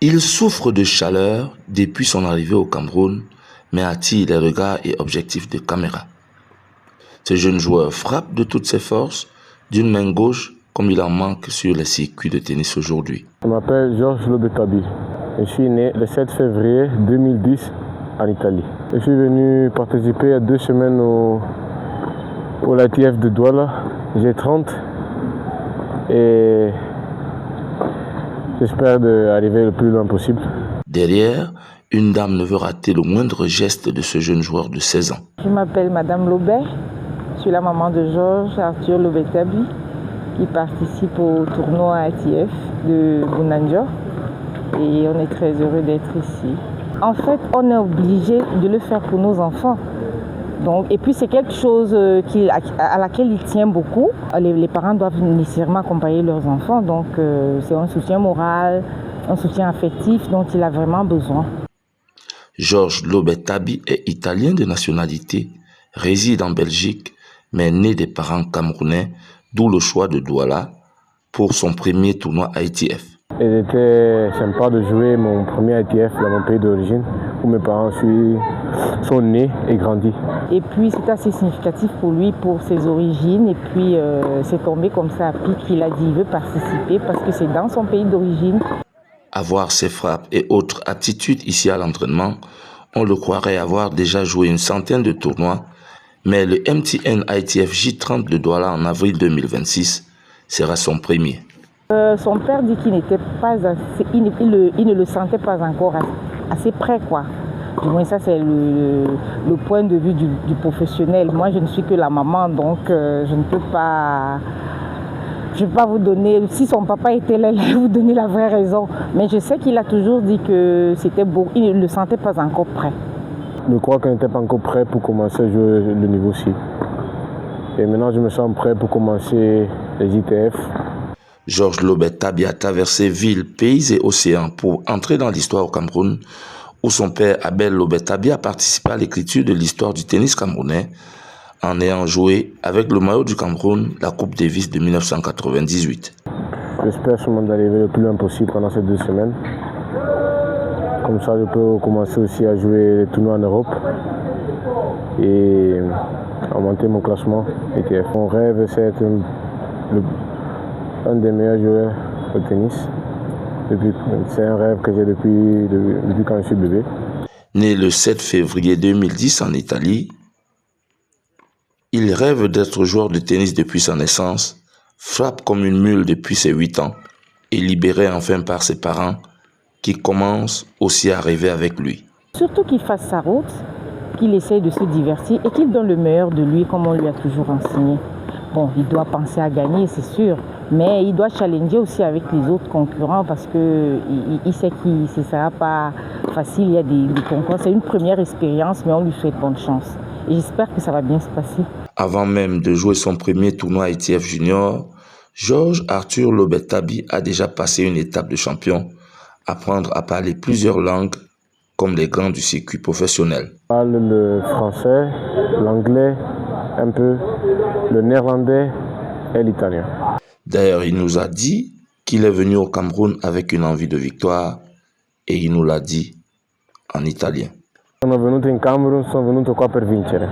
Il souffre de chaleur depuis son arrivée au Cameroun, mais attire les regards et objectifs de caméra. Ce jeune joueur frappe de toutes ses forces, d'une main gauche, comme il en manque sur les circuits de tennis aujourd'hui. Je m'appelle Georges Lobetabi. Je suis né le 7 février 2010 en Italie. Je suis venu participer il y a 2 semaines au l'ITF de Douala. J'ai 30 et j'espère d'arriver le plus loin possible. Derrière, une dame ne veut rater le moindre geste de ce jeune joueur de 16 ans. Je m'appelle Madame Lobet. Je suis la maman de Georges Arthur Lobetabi qui participe au tournoi ITF de Bounandja et on est très heureux d'être ici. En fait, on est obligé de le faire pour nos enfants. Donc, et puis c'est quelque chose à laquelle il tient beaucoup. Les parents doivent nécessairement accompagner leurs enfants, donc c'est un soutien moral, un soutien affectif dont il a vraiment besoin. Georges Lobetabi est italien de nationalité, réside en Belgique, mais né des parents camerounais, d'où le choix de Douala pour son premier tournoi ITF. Il était sympa de jouer mon premier ITF dans mon pays d'origine, où mes parents sont nés et grandis. Et puis c'est assez significatif pour lui, pour ses origines, et puis c'est tombé comme ça à pic, il a dit qu'il veut participer parce que c'est dans son pays d'origine. Avoir ses frappes et autres aptitudes ici à l'entraînement, on le croirait avoir déjà joué une centaine de tournois, mais le MTN ITF J30 de Douala en avril 2026 sera son premier. Son père dit qu'il n'était pas assez, il ne le sentait pas encore assez près, quoi. Du moins ça c'est le point de vue du professionnel. Moi je ne suis que la maman, donc je ne peux pas vous donner, si son papa était là, il allait vous donner la vraie raison. Mais je sais qu'il a toujours dit que c'était beau, il ne le sentait pas encore prêt. Je crois qu'il n'était pas encore prêt pour commencer à jouer le niveau 6. Et maintenant je me sens prêt pour commencer les ITF. Georges Lobetabi a traversé villes, pays et océans pour entrer dans l'histoire au Cameroun, où son père Abel Lobetabi a participé à l'écriture de l'histoire du tennis camerounais en ayant joué avec le maillot du Cameroun la Coupe Davis de 1998. J'espère seulement d'arriver le plus loin possible pendant ces 2 semaines. Comme ça, je peux commencer aussi à jouer les tournois en Europe et augmenter mon classement ITF. Mon rêve, c'est d'être un des meilleurs joueurs au tennis. C'est un rêve que j'ai depuis quand je suis bébé. Né le 7 février 2010 en Italie, il rêve d'être joueur de tennis depuis sa naissance, frappe comme une mule depuis ses 8 ans et libéré enfin par ses parents qui commencent aussi à rêver avec lui. Surtout qu'il fasse sa route, qu'il essaye de se divertir et qu'il donne le meilleur de lui comme on lui a toujours enseigné. Bon, il doit penser à gagner, c'est sûr, mais il doit challenger aussi avec les autres concurrents parce qu'il sait que ce ne sera pas facile, il y a des concours. C'est une première expérience, mais on lui souhaite bonne chance. Et j'espère que ça va bien se passer. Avant même de jouer son premier tournoi ITF Junior, Georges Arthur Lobetabi a déjà passé une étape de champion, apprendre à parler plusieurs langues comme les grands du circuit professionnel. Je parle le français, l'anglais, un peu, le néerlandais et l'italien. D'ailleurs, il nous a dit qu'il est venu au Cameroun avec une envie de victoire et il nous l'a dit en italien. Sono venuto in Camerun, sono venuto qua per vincere.